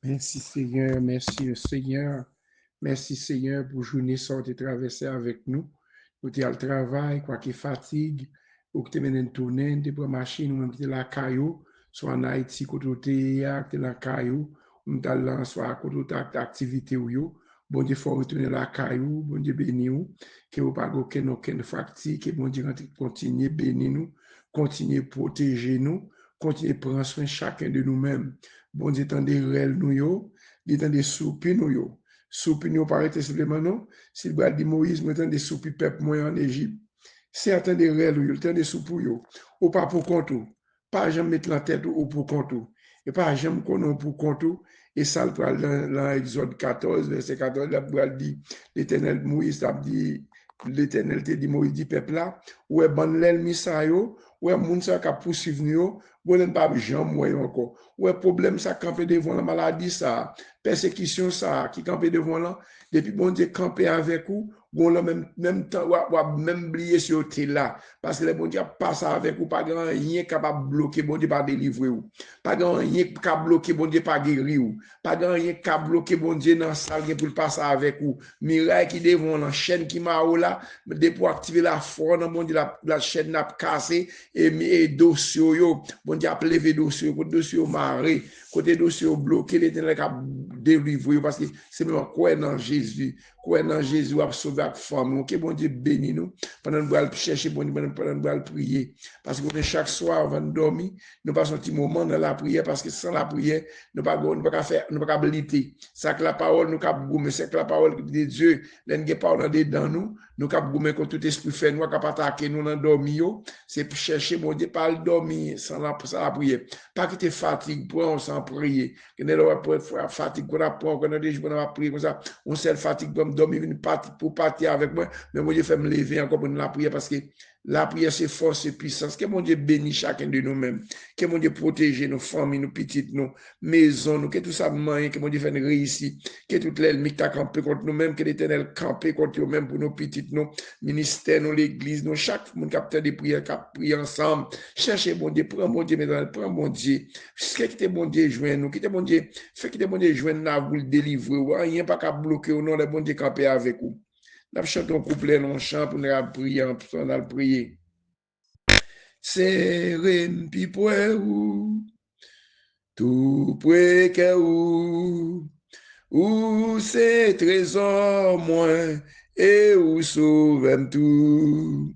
Merci Seigneur, merci Seigneur. Merci Seigneur pour journée sortie traverser avec nous. Nous sommes au travail, quoi qu'il fatigue, ou que tu menes une tournée, tu prends machine, ou même que tu la caillou, soit en Haïti, côté tu es la caillou, ou tu là, soit à côté de activité ou yo. Bon Dieu, faut retourner la caillou, bon Dieu béni ou, que vous pas aucune fatigue, que bon Dieu continue bénir nous, continue protéger nous, continue prendre soin chacun de nous-mêmes. Bon Dieu, tant des rêves nous yo, il tant des soupir nous yo. Soupir nous paraît simplement non. S'il va dire Moïse, moi tant des soupir peuple moi en Égypte. C'est attendre des rêves yo, tant des soupir yo. Ou pas pour compte ou. Pas jamais mettre la tête ou pour compte ou. Et pas jamais qu'on pour compte ou. Et ça le parle dans Exode 14, verset 14, là, il dit, l'Éternel Moïse a dit, l'Éternel te dit Moïse dit peuple là, ouais bon l'ennemi ça yo, ouais moun ça qui poursuivre yo, bon pas jamais moi encore. Ouais, problème ça camper devant la maladie ça, persécution ça qui camper devant là, depuis bon Dieu camper avec vous, bon là même temps ou même oublier sur là parce que le bon Dieu passe avec vous, pas grand rien capable bloquer bon Dieu pas délivrer ou. Pas grand rien capable bloquer bon Dieu pas guérir ou. Pas grand rien capable bloquer bon Dieu dans salle pour passer avec vous. Miracle qui devant la chaîne qui m'a là, pour activer la force dans bon Dieu la chaîne n'a cassé et dossier yo, bon Dieu a levé dossier, dossier maré, côté dossier bloqué, l'Éternel a délivré parce que c'est même quoi dans Jésus, quoi dans Jésus a sauvé la femme. Ok, bon Dieu béni nous pendant que nous allons chercher, bon Dieu, pendant que nous allons prier. Parce que chaque soir avant de dormir, nous passons un petit moment dans la prière parce que sans la prière, nous ne pouvons pas faire, nous ne pouvons pas bliter. C'est que la parole nous cap gommer, c'est que la parole de Dieu, l'ennemi parle dans nous cap gommer contre tout esprit fait nous cap attaquer nous dans dormir, c'est pour chercher bon Dieu pas dormir sans la prière. Pas que tu fatigue pour sans prier. Que nous pour fatigue qu'on apprend qu'on a des jours on va prier comme ça, on seul fatigue pour dormir pour partir avec moi, mais mon Dieu fait me lever encore pour la prière parce que la prière, c'est force et puissance. Que mon Dieu bénisse chacun de nous-mêmes. Que mon Dieu protège nos familles, nos petites, nos maisons, nous, que tout ça moyen, que mon Dieu fasse réussir. Que toute l'ennemi t'a campé contre nous-mêmes, que l'Éternel campé contre nous-mêmes pour nos petites, nos ministères, nos l'église, nos chaque monde capteur des prières, qui prie ensemble. Cherchez mon Dieu, prends mon Dieu, mesdames, prends mon Dieu. Fais que mon Dieu joigne nous, que mon Dieu, fais que mon Dieu joigne nous, vous le délivrer. Rien pas qu'à bloquer au nom de mon Dieu campé avec vous. Nous chantons un couplet, nous chantons pour nous prier, on a prié. Seren pi pwe ou, tout pwe ke ou se trésor moins, et ou sauvem tout.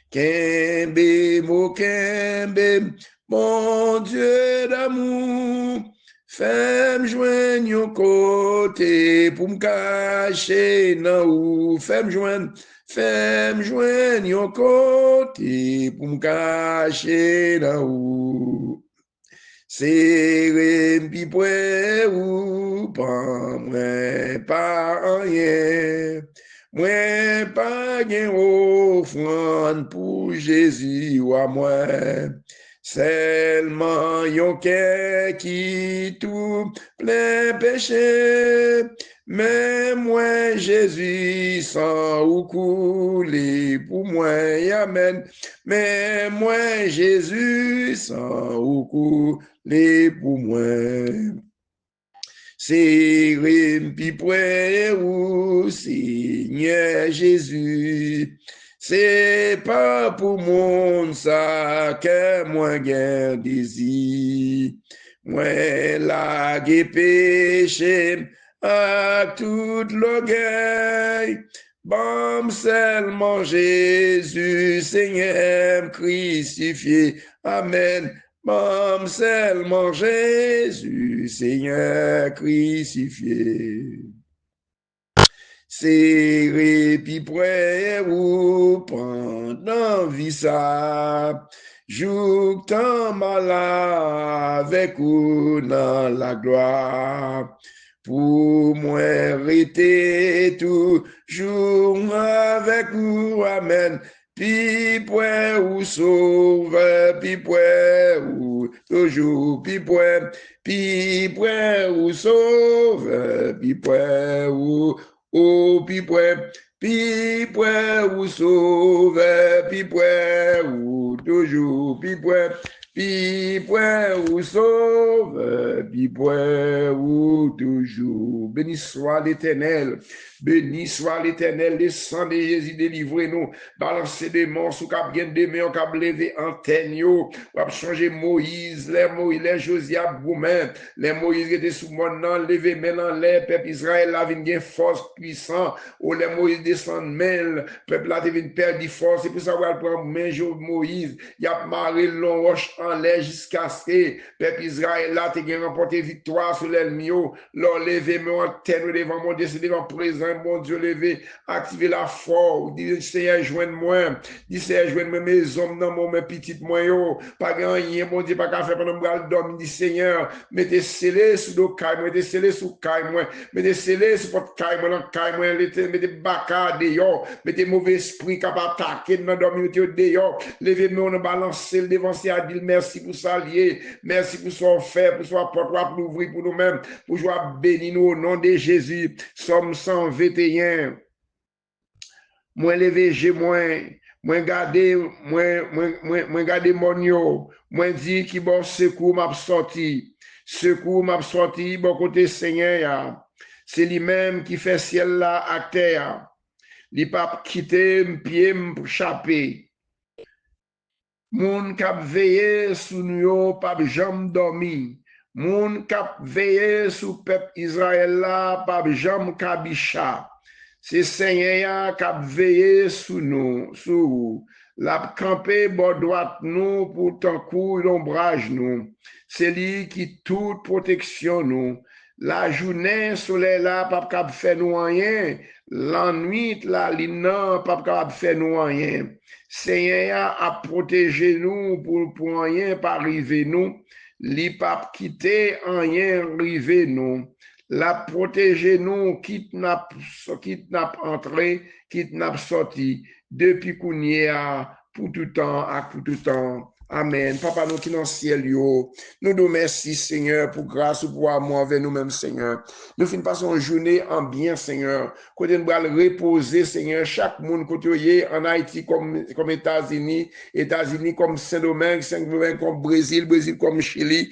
Kembe mo kembe, mon Dieu d'amour, fais-moi joindre yon côté pour me cacher nan ou, fais-moi joindre yon côté pour me cacher nan ou. C'est pi pwe ou, pas moi pas rien. Moi pas gen offrande pour Jésus ou à moi. Seulement yon cœur qui tout plein péché. Mais moi Jésus sans ou couler pour moi, amen. Mais moi Jésus sans ou couler pour moi. C'est pi pwe ou, Seigneur Jésus. C'est pas pour mon ça que moi gain désir. Moi la péché à tout l'orgueil. Bon seulement Jésus, Seigneur crucifié. Amen. Bon seulement Jésus, Seigneur crucifié. C'est répit près ou pendant vie ça, joue tant mal avec ou dans la gloire. Pour moi, rester toujours avec vous, amen. Pi point ou sauve, pi point ou toujours, pi point ou sauve, pi point ou pi point ou sauve, pi point ou toujours, pi Puis point ou sauve, puis point ou toujours. Béni soit l'Éternel. Béni soit l'Éternel, le sang de Jésus délivrez-nous. Balancer des morts, cap bien des mains, cap lever antenne yo. Ou changer Moïse, les Josiab vous-même. Les Moïse qui étaient sous mon nom, lever maintenant les peuple Israël, la vient bien force puissant. Ou les Moïse descendent mêle, peuple là devient perdre force. C'est pour ça qu'on prend main jour Moïse. Il a marré long roche en l'air jusqu'à ce que peuple Israël là te remporté victoire sur l'ennemi. Leur lever mon antenne devant mon Dieu, devant présent. Bon Dieu, levé, activer la foi, dit Seigneur, joigne-moi, dit Seigneur, joigne-moi mes hommes dans mon petit moyen, pas rien, bon Dieu, pas qu'à faire pendant que je dormir, dit Seigneur, mettez scellé sous le caille, mettez scellé sous caille, mettez scellé sous votre caille, dans caille, mettez bacard dehors, mettez mauvais esprit qui a attaqué dans le dormir, mettez dehors, levez-moi, on balance le devant, c'est à dire merci pour ça lié, merci pour son fait, pour son porte, pour l'ouvrir pour nous-mêmes, pour jouer béni nous au nom de Jésus, Somme 121. Moi levé j'ai moi garder mon yo, moi dit qui bon secours m'a sorti bon côté Seigneur, c'est lui-même qui fait ciel là à terre, li pas quitter pied m'chapper. Moun k'ap veillé sous nous pas jamais dormi. Moun k'ap veillé sous peuple Israël là pas jamais kabicha. C'est Seigneur k'ap veillé sous nous, sous la campé bord droite nous pour tant coup l'ombrage nous. C'est lui qui toute protection nous. La journée soleil là pas capable faire nous rien. La nuit là l'inan pas capable faire nous rien. Seigneur a protégé nous pour rien pas arriver nous. Li pas quitter rien arriver nous. La protéger nous, kidnap entré, kidnap sorti, depuis qu'on y est pour tout temps, à tout temps. Amen. Papa, nous qui dans le ciel, nous nous merci, Seigneur, pour grâce ou pour amour envers nous-mêmes, Seigneur. Nous finissons pas une journée en bien, Seigneur. Côté nous allons reposer, Seigneur, chaque monde côté en Haïti comme États-Unis comme Saint-Domingue, Saint-Domingue comme Brésil comme Chili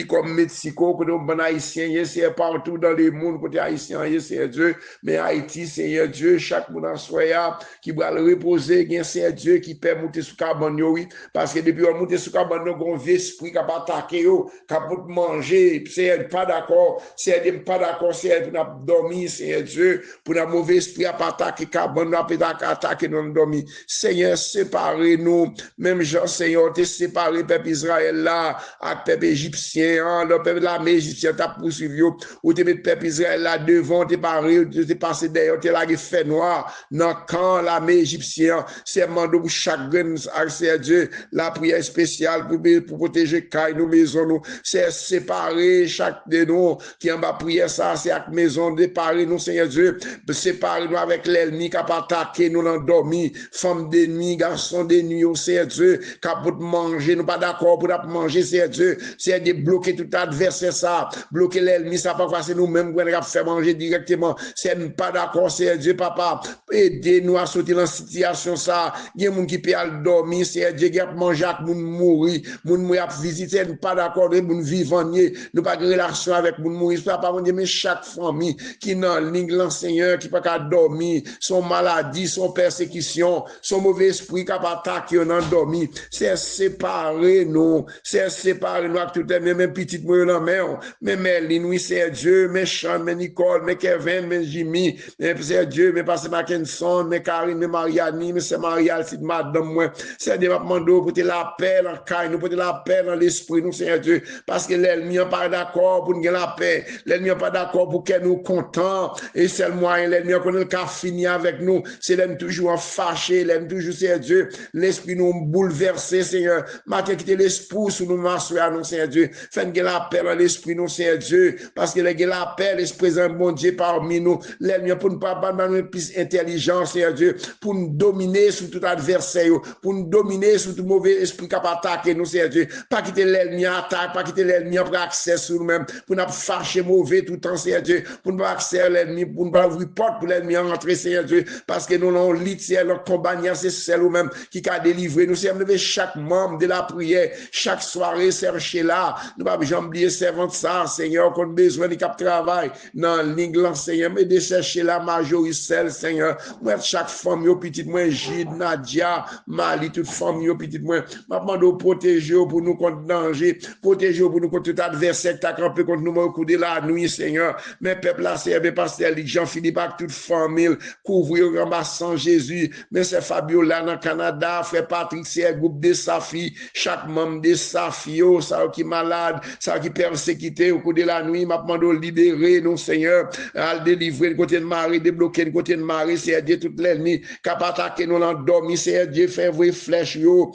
comme Mexico, côté nous bon haïtien, c'est partout dans le monde, côté haïtien, c'est Dieu, mais Haïti, Seigneur Dieu, chaque monde en soya qui va le reposer, c'est Dieu qui peut monter sous carbone, oui, parce que depuis monter sur cabane nous un esprit qui a attaqué yo qui a manger c'est pas d'accord c'est pas d'accord c'est pour nous dormir c'est Dieu pour nous mauvais esprit a attaquer cabane nous attaquer nous dormir Seigneur séparez nous même Jean Seigneur t'es séparé peuple Israël là avec peuple égyptien le peuple l'armée égyptienne t'a poursuivi ou t'es mettre peuple Israël là devant t'es paré t'es passé derrière t'es là qui fait noir dans camp l'armée égyptienne c'est mando pour chaque grain c'est Dieu la prière spécial pour protéger nos maisons nous c'est séparer chaque de nous qui en bas prière ça c'est avec maison déparer nous Seigneur Dieu séparer nous avec l'ennemi qui a attaqué nous dans dormir femme de nuit garçon de nuit Seigneur Dieu qui a pour manger nous pas d'accord pour manger Seigneur Dieu c'est de bloquer tout adversaire ça bloquer l'ennemi ça pas passer nous même qu'on faire manger directement c'est pas d'accord Seigneur Dieu papa aidez-nous à sortir dans situation ça il y a monde qui peut dormir Seigneur Dieu qui a manger moun mourir a visiter nous pas d'accord de moun vivant nous pas de relation avec moun mourir pas mais chaque famille qui dans ligne Seigneur qui pas qu'à dormir son maladie son persécution son mauvais esprit qui a attaqué dans dormir c'est séparer nous avec tout même petite moyen dans mer même Eline c'est Dieu mais Sean mais Nicole mais Kevin mais Jimmy mais c'est Dieu mais pasteur Mackinson mais Karine mais Mariani mais c'est Marial c'est madame moi c'est développement pour la paix dans le caille, nous porter la paix dans l'esprit, nous, Seigneur Dieu, parce que l'ennemi n'est pas d'accord pour nous gagner la paix, l'ennemi n'est pas d'accord pour que nous contents, et c'est le moyen, l'ennemi a fini avec nous, c'est l'ennemi toujours fâché, l'ennemi toujours, Seigneur Dieu, l'esprit nous bouleversé, Seigneur, matin quitter l'esprit sous nous m'assurer, nous, Seigneur Dieu, faites gagner la paix dans l'esprit, nous, Seigneur Dieu, parce que la paix, l'esprit est un bon Dieu parmi nous, l'ennemi pour ne pas abandonner plus intelligence, Seigneur Dieu, pour nous dominer sur tout adversaire, pour nous dominer sur tout mauvais esprit l'esprit qui attaquer nous, Seigneur Dieu. Pas quitter l'ennemi attaque, pas quitter l'ennemi pour accès sur nous-mêmes, pour nous fâcher mauvais tout le temps, Seigneur Dieu, pour nous accès à l'ennemi, pour nous pas ouvrir porte pour l'ennemi entrer, Seigneur Dieu, parce que nous, l'on lit, Seigneur, notre compagnon, c'est celle ou même qui a délivré. Nous, Seigneur, chaque membre de la prière, chaque soirée, chercher là. Nous pas jamais oublier servant ça, Seigneur, qu'on a besoin de cap travail dans l'Inglan, Seigneur, mais de chercher la majorité, Seigneur. Moi, chaque femme, yo, petite, moi, Gide, Nadia, Mali, toute femme, yo, petite, moi, m'a demandé de protéger pour nous contre danger, protéger pour nous contre tout adversaire qui a campé contre nous au coup de la nuit, Seigneur. Mais peuple là, c'est pasteur Jean-Philippe avec toute famille, couvrir en bassant Jésus. Mais c'est Fabiola dans le Canada, frère Patrick, c'est un groupe de Safi, chaque membre de Safi, ça qui est malade, ça qui est persécuté au coup de la nuit, m'a demandé de libérer nous, Seigneur, à délivrer le côté de Marie, débloquer le côté de Marie, c'est Dieu toute l'ennemi, cap attaquer nous l'endormi, c'est Dieu fait vrai flèche yo,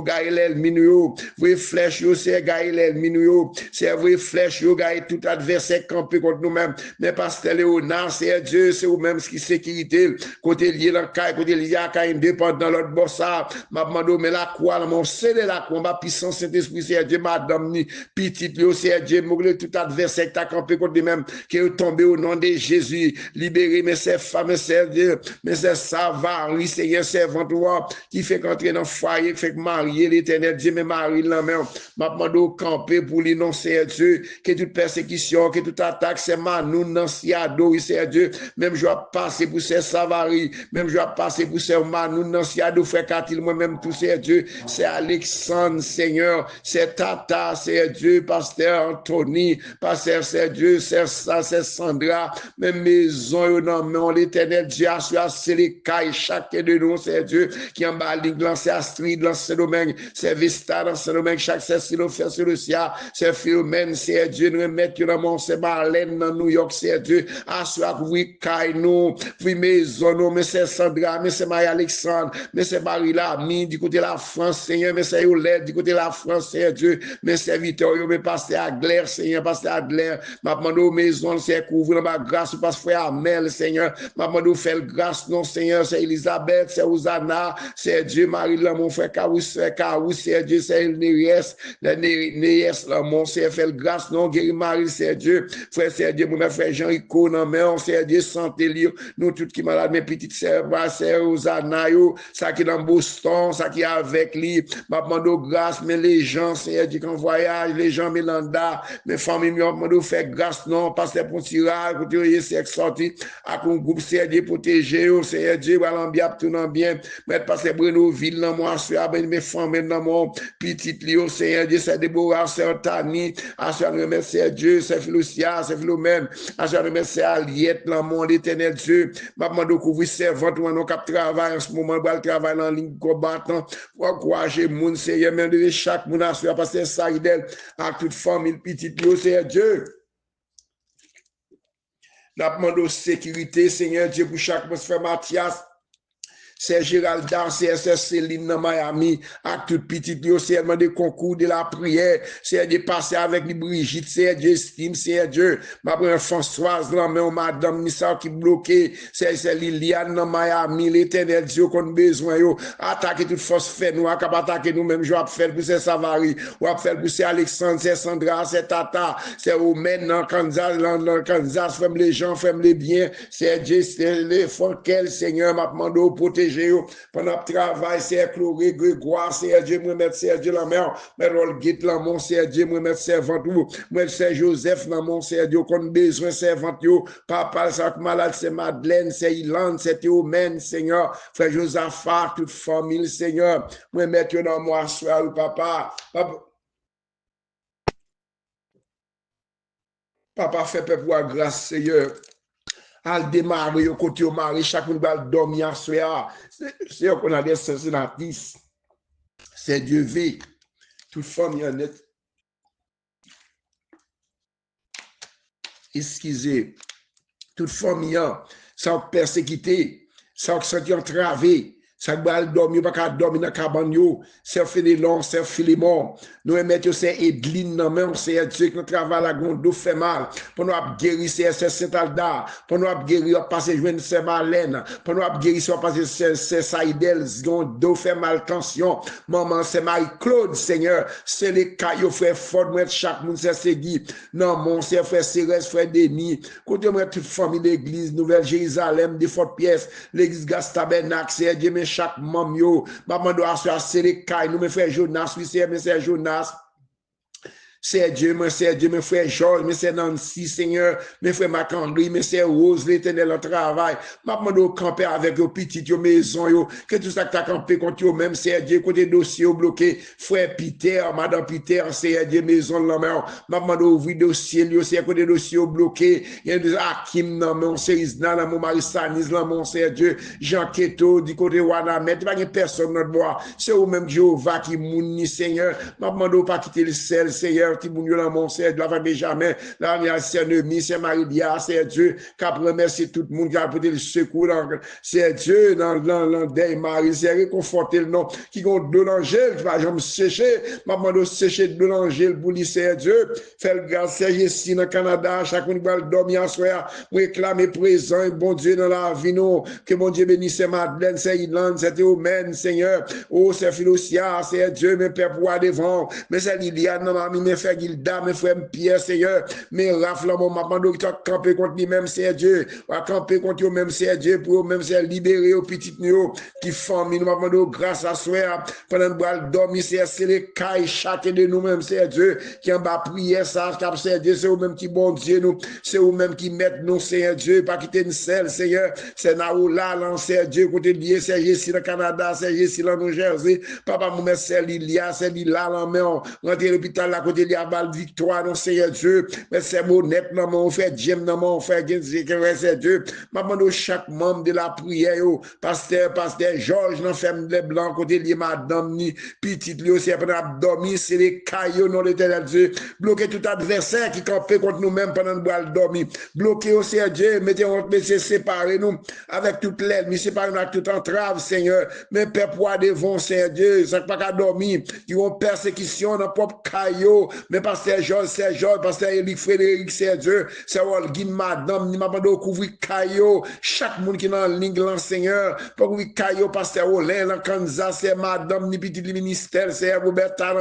gagne l'ennemi yo, vrai flèche yo, c'est gagne l'ennemi yo, c'est vrai flèche yo, gagne tout adversaire campé contre nous-mêmes, mais pasteur Léonard, c'est Dieu, c'est vous-même qui sécurité, côté lié dans caille, côté lié à caille, indépendant dans l'autre bossa, m'a demandé, mais la croix, mon cédé la croix, ma puissance Saint-Esprit, c'est Dieu, madame, ni petit, c'est Dieu, moulé tout adversaire qui t'a campé contre lui-même, qui est tombé au nom de Jésus, libéré, mais c'est femme, c'est Dieu, mais c'est ça, varie, Seigneur, servant, toi, qui fait qu'entrer dans le foyer, qui fait que marier l'éternel Dieu, mais Marie, la mère, m'a demandé au camper pour lui, non, c'est Dieu, que toute persécution, que toute attaque, c'est Manou, non, si ado, c'est Dieu, même je vais passer pour ces Savary, même je vais passer pour ces Manou, non, si ado, frère Katil, moi-même, tout c'est Dieu, c'est Alexandre, Seigneur, c'est Tata, c'est Dieu, pasteur Anthony, pasteur, c'est Dieu, c'est ça, c'est Sandra, même maison, non, mais l'éternel Dieu, c'est les cailles, chacun de nous, c'est Dieu, qui en bas, c'est Astrid, dans ce domaine, c'est Vista, dans ce domaine, chaque c'est Philomène, c'est Lucia, c'est Philomène, c'est Dieu, nous remettre dans mon, c'est Marlène, dans New York, c'est Dieu, assoir, oui, caille, nous, oui, maison, nous, mais c'est Sandra, mais c'est Marie-Alexandre, mais c'est Marie-Lamy, du côté de la France, Seigneur, mais c'est Yolette, du côté de la France, c'est Dieu, mais c'est Victor, mais pasteur Adler, Seigneur, pasteur Adler, m'a demandé aux maisons, c'est couvrir ma grâce, parce que frère Amel, Seigneur, m'a demandé faire grâce, non, Seigneur, c'est Elisabeth, c'est Ousana, c'est Dieu, Marie-Là, mon frère Kaous, c'est Dieu, c'est Néries, là, mon c'est fait grâce, non, guéri Marie, c'est Dieu, frère, c'est Dieu, mon frère Jean-Rico, non, mais on c'est Dieu, santé, nous, tout qui malade, mes petites sœurs, c'est Ousana, ça qui est dans Boston, ça qui est avec lui, m'a demandé grâce, mais les gens, c'est Dieu, qu'en voyage, les gens, Mélanda, mes familles, m'a demandé faire grâce, non, parce que pour tirer, pour tirer, c'est sorti, à un groupe, c'est Dieu, protéger, c'est Dieu, à l'ambiance, tout dans bien, mais parce que Bruno Ville, dans moi, c'est mes familles, dans mon petit Léo, c'est Dieu, c'est Déborah, c'est Antani, à ce remercier Dieu, c'est Philosia, c'est Philomène, à ce remercier Aliette, dans mon éternel Dieu, m'a demandé couvrir servante, ou un cap travail, en ce moment, le travail en ligne combattant, pour encourager moun, Seigneur, même de chaque moun, à ce parce que ça, à toute famille, petit Léo, c'est Dieu. N'a demandé sécurité, Seigneur Dieu, pour chaque moun, frère Mathias, c'est Géralda, c'est Céline dans Miami, avec tout petit, c'est des concours de la prière, c'est de passer avec les Brigitte, c'est Dieu, Stime, c'est Dieu, ma première Françoise, là, mais madame Nissa qui bloqué, c'est Liliane dans Miami, l'éternel Dieu qu'on a besoin, yo, attaquer toute force fait, nous, à attaquer nous-mêmes, je vais faire pour ces Savary, ou à faire pour ces Alexandre, c'est Sandra, c'est Tata, c'est Omen dans Kansas, ferme les gens, ferme les biens, c'est Dieu, c'est les Fonkel, Seigneur, m'a demandé au protéger. Pendant le travail, c'est Chloé, Grégoire, c'est Dieu, moi, mettre c'est Dieu la mère, mais Rolgit, là, mon c'est Dieu, moi, mettre servant, moi, c'est Joseph, là, mon c'est Dieu, qu'on a besoin, servant, papa, ça, malade, c'est Madeleine, c'est Ilan, c'est Théomène, Seigneur, frère Josaphat, toute famille, Seigneur, moi, mettre dans moi, soir, papa, papa, fait peuple à grâce, Seigneur. Al démarrer au côté au mari, chaque monde va dormir à soir. C'est qu'on a des sénatrices. C'est Dieu V. Toute femme y en est. Excusez. Toute femme y en sans persécuter, sans se sentir entravé, Ça va dormir, pas qu'à dormir dans la cabane, c'est Fénélon, c'est Philémon. Nous mettons c'est Edline, non, mais c'est Dieu qui nous travaille la gondou fait mal. Pour nous guérir, c'est Saint-Alda. Pour nous guérir, passer joindre c'est Marlène. Pour nous guérir, passer c'est Saïdel, gondou fait mal, tension. Maman, c'est Marie-Claude, Seigneur. C'est les cailloux, frère Ford, moi, chaque monde, c'est Segui. Non, mon, c'est frère Cérès, frère Denis. Côté moi, toute famille d'église, Nouvelle Jérusalem, des fortes pièces, l'église Gastabernac, c'est Dieu, mais chaque membre, yo. Maman doit se les cailloux, nous, mes frères Jonas, oui, c'est Jonas. C'est Dieu, mes frères Georges, mes frères Nancy, Seigneur, mes frères Macandry, mes frères Rose, l'éternel en travail. Ma demande camper avec vos petites, vos maisons, que tout ça que t'as campé contre eux, même c'est Dieu, côté dossier bloqué, frère Peter, madame Peter, c'est Dieu, maison la mer. Ma demande ouvrir dossier, c'est côté dossier bloqué. Il y a des Hakim, non, mon Serizna, mon mari Sanis, mon c'est Dieu, Jean Keto, du côté Wanamet, il n'y a personne dans le bois. C'est vous même Jéhovah qui mouni, Seigneur. Ma demande pas quitter le sel, Seigneur. Qui bougnou dans mon Seigneur, de la famille Benjamin, la c'est Nemi, c'est Marie-Dia, c'est Dieu, qui a remercié tout le monde, qui a apporté le secours, c'est Dieu, dans le Marie, c'est réconforter le nom, qui compte de l'angèle, qui va jamais sécher, maman de sécher de l'angèle pour lui, c'est Dieu, fait le grâce, c'est ici dans le Canada, chacun va dormir en soir, pour réclamer présent, bon Dieu, dans la vie, non, que mon Dieu bénisse, c'est Madeleine, c'est Irlande, c'est Théomène, Seigneur, oh, c'est Philosia, c'est Dieu, mes pères pour devant, mais c'est Liliane, maman, mes frères Gilda, mes frères Pierre, Seigneur, mes rafles, mon maman, qui a campé contre lui-même, c'est Dieu, a campé contre eux-mêmes, c'est Dieu, pour eux-mêmes, c'est libérer aux petites nous, qui forment, nous maman, grâce à soi, pendant que dormir, c'est les cailles, chacun de nous-mêmes, c'est Dieu, qui en bas prière, ça, c'est Dieu, c'est eux-mêmes qui bon Dieu, nous, c'est eux-mêmes qui mettent nous, c'est Dieu, pas quitter une selle, Seigneur, c'est Naoula, c'est Dieu, côté lié, c'est ici, le Canada, c'est ici, le New Jersey, papa, mon c'est Lilia, c'est Lila, la main, rentrer l'hôpital, à côté, il y a balle victoire, non, Seigneur Dieu, mais c'est honnête, non, on fait Jim, non, on fait c'est Dieu, maman, chaque membre de la prière, pasteur Georges, non, ferme les blancs, côté lié, madame, ni petite, lui aussi, pendant dormir, c'est les cailloux, non, l'éternel Dieu, bloquer tout adversaire qui campait contre nous-mêmes pendant nous boire dormir, bloquer aussi, Dieu, mettez entre messieurs, séparez nous avec toute l'aide, mais séparez nous avec toute entrave, Seigneur, mais père, pour devant, Seigneur Dieu, ça ne pas qu'à dormir, ils ont persécution dans propre caillou, mais pasteur Georges, pasteur Élie Frédéric, c'est Dieu, c'est Olguin, madame, ni m'abandonne couvrir caillou, chaque monde qui est dans la ligne, Seigneur, pour couvrir caillou, pasteur Olin, la Kansas, c'est madame, ni petit ministère, c'est Roberta,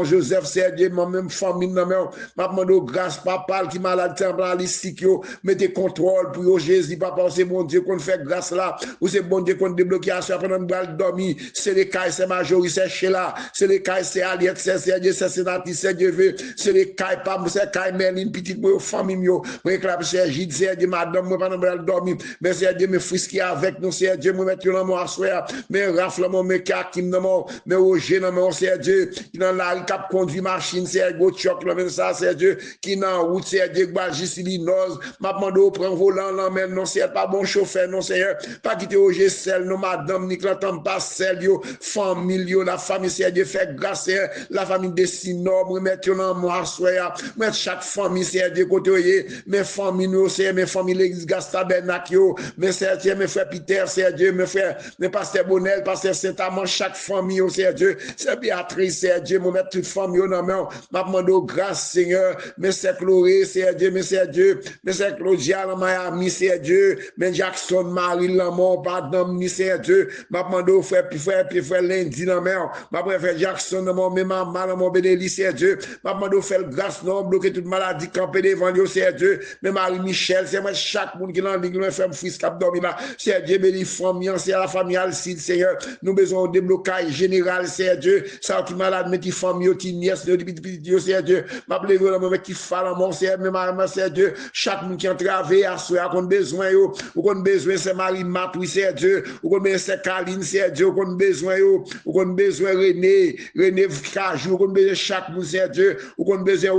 Joseph, c'est Dieu, moi-même, famille, m'abandonne grâce, papa, qui malade, temporalistique, mettez contrôle pour Jésus, papa, c'est bon Dieu qu'on fait grâce là, ou c'est bon Dieu qu'on débloque à soi pendant de dormir, c'est les cailles, c'est Majorie, c'est Sheila, c'est les cailles, c'est Aliette, c'est Dieu, c'est Sénatis, c'est Dieu, c'est les cailles, pas, c'est cailles, Merlin, petite, moi, famille, moi, réclame, c'est Gide, c'est Dieu, madame, moi, pendant de dormir, mais c'est Dieu, mes fils qui avec nous, c'est Dieu, moi, mettre dans mon assoir, mais rafle, mon, mes kakim, dans mon, mais Roger, dans mon, c'est Dieu, qui dans la cap conduit machine, c'est go choc, là, ça, c'est Dieu, qui dans route, c'est Dieu, Bagis, Illinois, m'a demandé au prendre volant, là, mais non, c'est pas bon chauffeur, non, Seigneur, pas quitter Roger, celle, non, madame, Nicolas, pas celle, yo, famille, la famille, c'est Dieu, fait grâce, la famille de Sinob, mettre dans moi, soya, mettre chaque famille, c'est Dieu, côté, mes familles, nous, c'est mes familles, l'église Gastabernac, mes c'est Dieu, mes frères Peter, c'est Dieu, mes frères, mes pasteurs Bonnel, pasteur Saint-Amand, chaque famille, c'est Dieu, c'est Béatrice, c'est Dieu, moi, mettre toute famille, non, mais, m'a demandé grâce, Seigneur, mais c'est Chloé, c'est Dieu, mais c'est Dieu, mais c'est Claudia, la Miami, c'est Dieu, mais Jackson, Marie, l'amour, pardon, c'est Dieu, m'a demandé frère, lundi, non, mais, m'a frère Jackson, non, mais maman, mon bénéli, c'est Dieu, m'a demandé faire grâce, non, bloquer toute maladie, camper devant Dieu, c'est Dieu, mais Marie-Michel, c'est moi, chaque monde qui est dans l'église, me fait fils cap dormir là, c'est Dieu, béni, famille, c'est la famille Alcide, Seigneur, nous besoin de déblocage général, c'est Dieu, ça qui malade, mais qui famille, qui nièce, c'est Dieu, m'a levé là, mais qui fala, mon c'est maman, c'est Dieu, chaque monde qui entravé à soi, qu'on besoin, ou qu'on besoin, c'est Marie-Mat, oui, c'est Dieu, ou qu'on besoin, c'est Caline, c'est Dieu, qu'on besoin, ou qu'on besoin, René Cajou, qu'on besoin, Dieu, chaque monde, Seigneur Dieu, ou qu'on besoin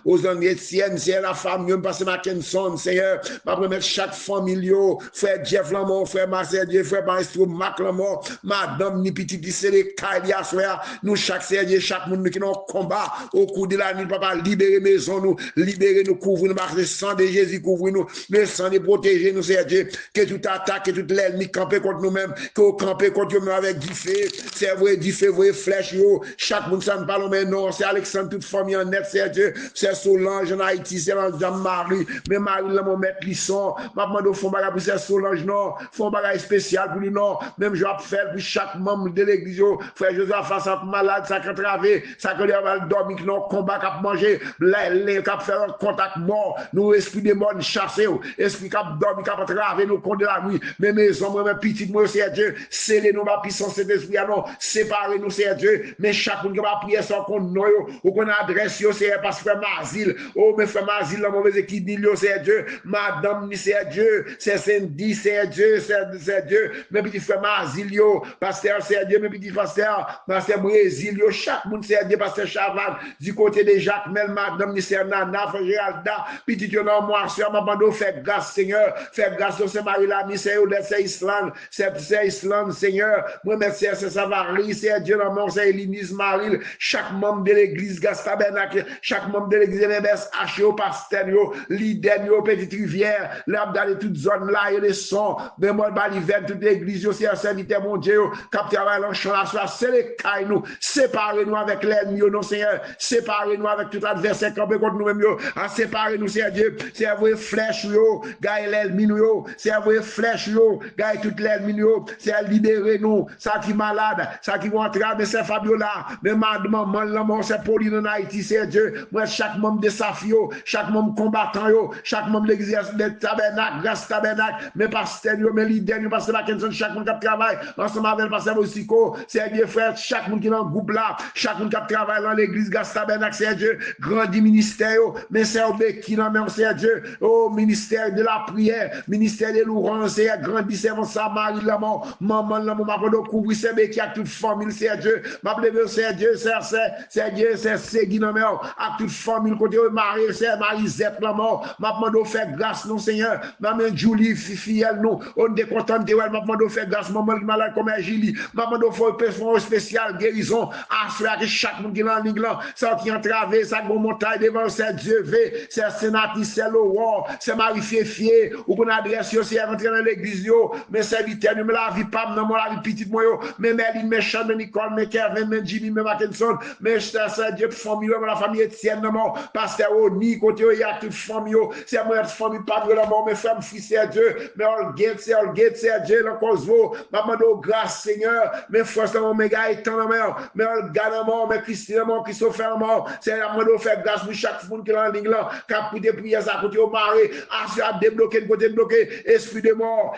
Oslan Etienne, Seigneur, la famille, passer Mackinson, Seigneur, ma remettre chaque famille, frère Jeff Lamont, frère Marcel Dieu, frère Maestro Mac Lamont, madame, ni petit, qui c'est les Kailia, frère, nous, chaque Seigneur Dieu, chaque monde qui nous combat au cours de la nuit, papa, libérer maison, nous, libérer nous, couvrir nous, le sang de Jésus, couvrir nous, le sang de protéger nous, Seigneur Dieu, que toute attaque, que toute l'ennemi campe contre nous-mêmes, que vous campez contre nous avec du feu, c'est vrai, du feu, vrai, flèche, chaque monde, ça ne parle mais non, c'est Alexandre, toute famille en net, Seigneur Dieu, c'est Solange en Haïti, c'est Marie, mais Marie, là, mon maître, lisson, ma demande au fond, pour c'est Solange, non, font bagage spécial pour lui, non, même je vais faire pour chaque membre de l'église, frère Joseph, face à malade, ça qui travé, ça qui va dormir, qui non, combat, qui manger, les qui faire un contact mort, nous, esprit de mort, chasser, esprit qui dormir, qui travé, nous, contre la nuit, mais mes hommes, mes petites, moi, c'est Dieu, scellez-nous, ma puissance, cet esprit, non, séparez-nous, c'est Dieu, mais chaque monde qui va prier sans qu'on nous, ou qu'on adresse, c'est parce que frère Mazil, oh, mais frère Mazil, la mauvaise équipe, c'est Dieu, madame, c'est Dieu, c'est Cindy, c'est Dieu, c'est Dieu, mes petits frères Mazil, pasteur, c'est Dieu, mes petits pasteur Brésil, chaque monde, c'est Dieu, pasteur Chaval, du côté de Jacques Mel, madame, c'est Nana, frère Géralda, petit, non, moi, soeur, maman, fait grâce, Seigneur, fait grâce, c'est Marie-Lami, c'est Island, c'est Island, Seigneur, moi, merci, c'est Savary, c'est Dieu, non, mon, c'est Elinise Maril, chaque membre de l'église, Gastabernacle, chaque membre de l'église, MBS, H.O. Pasteur, Liden, Petite Rivière, l'abdal toute zone là, et les sons, de moi, Baliven, toute l'église, c'est un serviteur, mon Dieu, cap travail en champ, c'est les cailles, nous, séparez-nous avec l'ennemi, non, Seigneur, séparez-nous avec tout adversaire, campé contre nous-mêmes, séparez-nous, Seigneur Dieu, c'est un vrai flèche, gagne l'ennemi, c'est un vrai flèche, gagne toute l'ennemi, c'est à libérer nous, ça qui est malade, ça qui va entrer, mais c'est Fabiola, mais maman, c'est Pauline en Haïti, c'est Dieu, moi, chaque membre de Safio, chaque membre combattant, chaque membre de l'église de tabernacle, grâce tabernacle, mais pasteur, mais leader, pasteur Mackinson, chaque monde qui travaille, ensemble avec pasteur Bosico, c'est Dieu, frère, chaque monde qui est dans le groupe là, chaque monde qui travaille dans l'église, grâce tabernacle, c'est Dieu, grandi ministère, mais c'est qui dans même, c'est Dieu, oh, ministère de la prière, ministère de l'ourance, c'est grandi servant ça, Marie Lamont, maman Lamont, ma podo couvrir, c'est qui a toute famille, c'est Dieu, ma plebe, c'est Dieu, c'est Dieu, c'est Guy dans même, à toute famille, côté Marie, c'est Marie-Zette Lamont, ma demande faire grâce, non, Seigneur, ma main Julie, fille, nous, on est content de elle, ma demande faire grâce, maman malade comme Julie, ma demande faire un spécial guérison, à cela que chaque monde qui est dans l'île, ça qui entravé, ça qui montagne devant, c'est Dieu, c'est sénatrice, c'est le roi, c'est Marie Fier, ou qu'on adresse, c'est rentrer dans l'église, mais c'est l'éternel, mais la vie pas, non, la vie petite, moi, mais Merlin, mais Sean, mais Nicole, mais Kevin, mais Jimmy, mais Mackinson, mais c'est Dieu, famille, la famille Etienne, non, pasteur Oni, côté, il y a toute famille, c'est moi, famille, pas de la mort, mais femme, fils, c'est Dieu, mais all gate, c'est Dieu, le cause, maman, grâce, Seigneur, mais frère, c'est mon méga étant la mort, mais all gars, mort, mais Christine, mort, Christopher, mort, c'est la mort, faire grâce pour chaque monde qui est en ligne là, qui a pris des prières à côté au mari, à débloquer, côté bloqué, esprit de mort,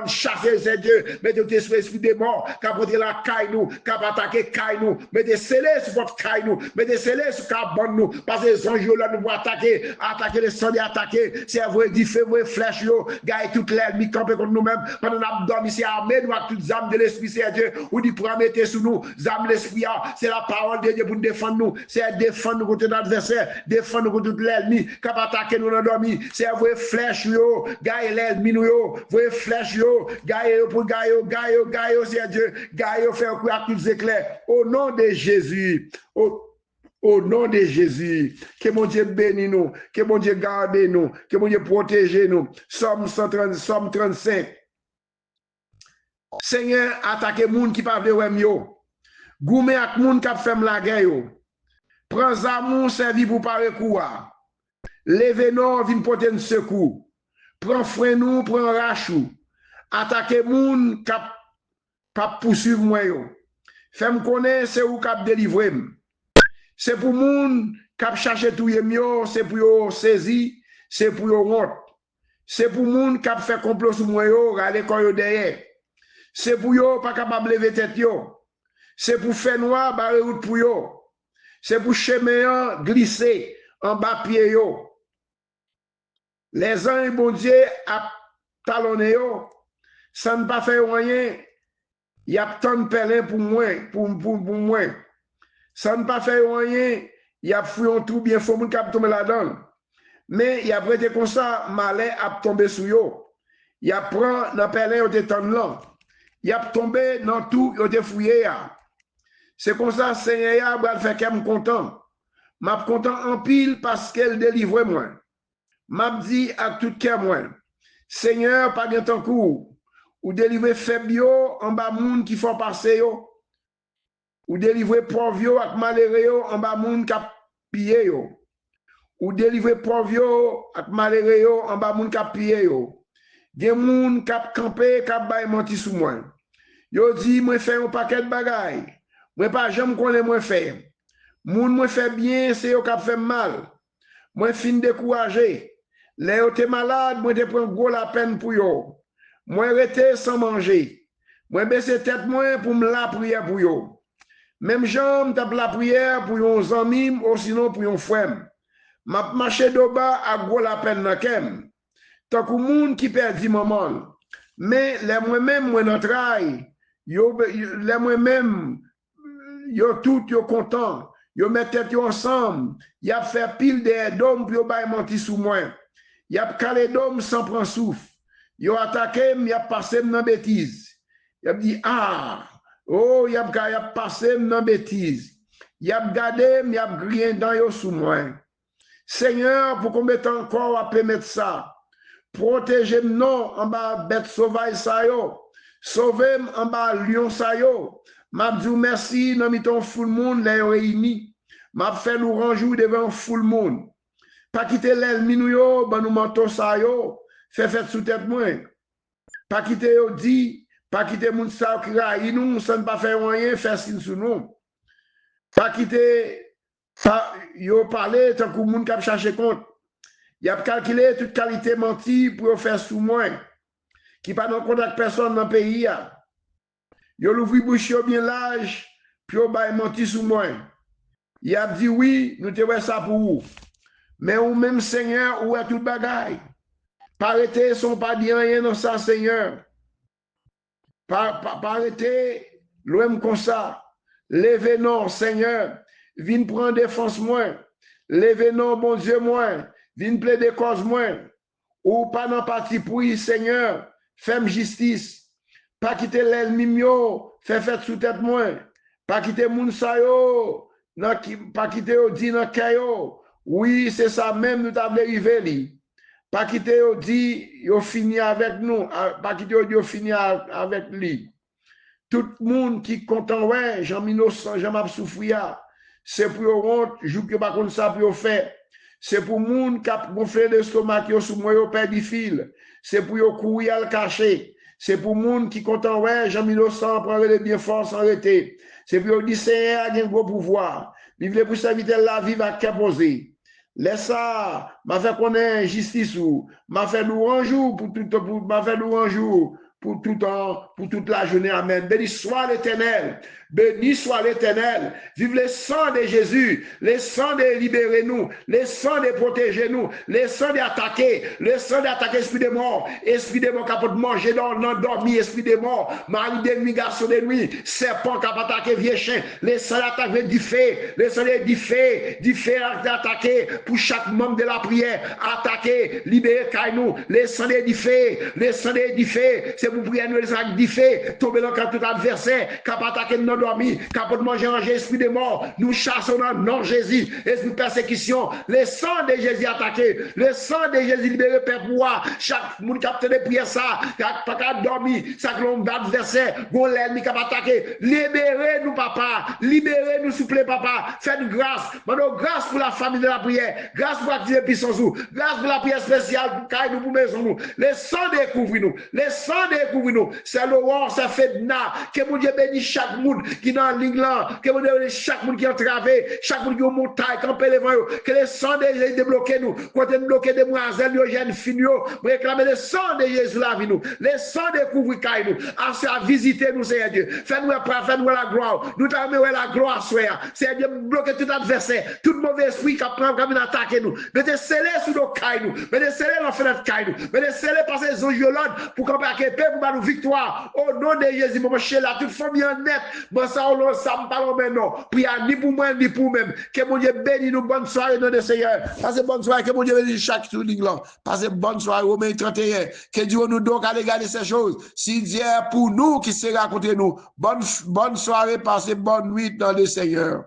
chasser, c'est Dieu, mettez votre esprit de mort, qui a pris la caille nous, qui a attaqué caille nous, mettez scellé sur votre caille nous, mettez scellé sur cabane nous, parce que les anges là nous vont attaquer les sangs attaquer, c'est vrai, du feu, vrai, flèche, gagne toute l'ennemi campé contre nous-mêmes, pendant nous dormir, c'est armé, nous avec toutes les âmes de l'esprit, c'est Dieu, ou dit pour mettre sur nous, âmes l'esprit, c'est la parole de Dieu pour nous défendre nous, c'est défendre nous contre l'adversaire, défendre nous contre l'ennemi, qui a attaqué nous dans dormir, c'est vrai, flèche, gagne l'ennemi, vrai, flèche, gagne pour gagne, c'est Dieu, gagne, faire courir tous les éclairs, au nom de Jésus, au nom de Jésus, que mon Dieu bénisse nous, que mon Dieu garde nous, que mon Dieu protège nous. Somme 130, Somme 35. Seigneur, attaquez les gens qui ne peuvent pas yo. Goumé avec les gens qui fait la guerre. Prends amour, servi pour parler quoi. Levez-nous, viens porter un secours. Prends frein nous, prends rachou. Attaquez les gens qui ne poursuivre moi. Fais-moi connaître, c'est où qui délivrer. C'est pour les gens qui cherchent tout mieux, c'est pour eux saisir, c'est pour eux honte. C'est pour les gens qui fait complot sur moi, regarder quand derrière. C'est pour eux pas capable de lever tête. C'est pour faire noir, barrer route pour eux. C'est pour chemin glisser en bas pied. Les anges, bon Dieu, a talonné, ça ne pas faire rien. Il y a tant de pèlerins pour moi, pour moi. Ça ne pas faire rien, il a fouillé tout bien, faut moun k'ap tomber là-dedans. Mais il a prêté comme ça, malin a tombé sur yo. Il a prend dans pelin yo te tande là. Il a tombé dans tout, yo te fouillé ya. C'est comme ça, Seigneur va faire qu'elle me content. M'a content en pile parce qu'elle délivre moi. M'a dit à tout cœur moi. Seigneur, pas de temps court. Ou délivrer faible yo en bas moun qui font passer yo. Ou délivrer pauvre yo ak malheureux yo en bas moun qui pillé yo. Ou délivrer pauvre yo ak malheureux yo en bas moun qui pillé yo. Gen moun qui campé qui bay menti sous moi. Yo dit moi faire un paquet de bagaille. Moi pas jamais connais moi faire. Moun moi fait bien, c'est yo qui fait mal. Moi fin découragé. Les yo te malade, moi te prends gros la peine pour yo. Moi rete sans manger. Moi baisser tête moi pour me la prière pour yo. Même jambe tape la prière pour yon amis ou sinon pour yon frère. M'a marché d'oba à gros la peine dans kem. Tant que moun qui perdi maman. Mais les moi-même moi dans travail, yo les moi-même yo tout yo content. Yo met tête yo ensemble, y a fait pile de d'hommes pour yo bay menti sous moi. Y a calé d'hommes sans prendre souffle. Yo attaqué, y a passé dans bêtise. Y a dit oh y a passé dans bêtise. Y a gardé, y a grillé dans yo sous moi. Seigneur, pour combien de temps encore à permettre ça? Protégez non en bas bête sauvage ça yo. Sauvez en bas lion ça yo. M'a dit merci dans miton full monde les réunis. M'a fait nous ranger devant full monde. Pas quitter l'ennemi nous yo, ben nous manteau ça yo, fait sous tête moi. Pas quitter yo dit, pas quitter moun sa qui raï nous, ça ne pas faire rien, faire signe sous nous. Pas quitter yo parler tant que moun k'ap chercher compte. Y a calculé toute qualité menti pour faire sous moi. Qui pas dans contact personne dans le pays ya. Yo l'ouvri bouche yo bien large, puis yo bay menti sous moi. Il a dit oui, nous te ouais ça pour vous. Mais ou même Seigneur, ou est tout bagaille. Pas arrêter, son pas dire rien dans ça, Seigneur. Pas arrêter, l'homme comme ça. Levez non, Seigneur. Viens prendre défense moi. Levez non, bon Dieu moi. Viens plaider cause moi. Ou pas dans parti pour Seigneur. Fais justice. Pas quitter l'ennemi mio, fait sous tête moi. Pas quitter moun sa yo, pas quitter yo dit dans kayo. Oui, c'est ça même nous t'a dérivé li. Pas quitter yo dit yo fini avec nous, pas quitter yo fini avec lui. Tout le monde qui content ouais, Jean innocent, Jean m'a souffrir, c'est pour yo honte, jou que pas comme ça pour yo faire. C'est pour moun qui a gonflé l'estomac yo sous moi yo perdu fil. C'est pour yo courir à le cacher. C'est pour moun qui content ouais, Jean innocent prendre les bien fort sans arrêter. C'est pour yo dire Seigneur a un gros pouvoir. Vivre pour serviteur la vie va qu'imposer. Laisse ça, m'a fait connaître justice ou m'a fait louange pour tout m'a fait louange pour tout temps, pour toute la journée. Amen. Béni soit l'Éternel. Béni soit l'Éternel. Vive le sang de Jésus. Le sang de libérer nous. Le sang de protéger nous. Le sang d'attaquer. Le sang d'attaquer esprit de mort. Esprit de mort capable de manger dans l'endormi. Esprit de mort. Mari de nuit, garçon de nuit. Serpent capable d'attaquer vieux chien. Le sang d'attaquer du fait. Le sang du fait d'attaquer pour chaque membre de la prière. Attaquer, libérer nous. Le sang du fait. Le sang du fait. C'est pour prier nous le sang du fait. Tomber dans tout adversaire. Capable d'attaquer nous dormi, capable de manger en esprit de mort, nous chassons dans le nom de Jésus, esprit de persécution, le sang de Jésus attaqué, le sang de Jésus libéré, Père, pour chaque monde qui a fait des prières, ça, qui a dormi, ça que l'on adversaire, bon l'ennemi qui a attaqué, libérez-nous, papa, libérez-nous, s'il vous plaît, papa, faites grâce, maintenant, grâce pour la famille de la prière, grâce pour activer puissance, grâce pour la prière spéciale, car nous pour maison, nous, le sang découvre-nous, le sang découvre-nous, c'est l'horreur, ça fait de na, que mon Dieu bénisse chaque monde qui dans la ligne là, que vous devez chaque monde qui est entravé, chaque monde qui est montagne, camper les vents, que le sang de Jésus débloque nous, quand on bloque des demoiselles, les jeunes filles, réclamer le sang de Jésus la vie nous, le sang découvre nous, à visiter nous, Seigneur Dieu, fais-nous la gloire, nous t'amenons la gloire, Seigneur Dieu, bloquer tout adversaire, tout mauvais esprit qui prend comme une attaque nous, mettez scellé sous nos cailles nous, mettez scellé dans la fenêtre cailles nous, mettez scellé par ces eaux violentes pour qu'on peut pour nous victoire. Au nom de Jésus, mon cher, la toute famille en net. Moi, ça, on ça me parle maintenant. Prière ni pour moi, ni pour même. Que mon Dieu bénisse nous. Bonne soirée, dans le Seigneur. Passez bonne soirée. Que mon Dieu bénisse chaque jour. Passez bonne soirée, Romains 31. Que Dieu nous donc à regarder ces choses. Si Dieu est pour nous, qui sera contre nous. Bonne soirée, passez bonne nuit dans le Seigneur.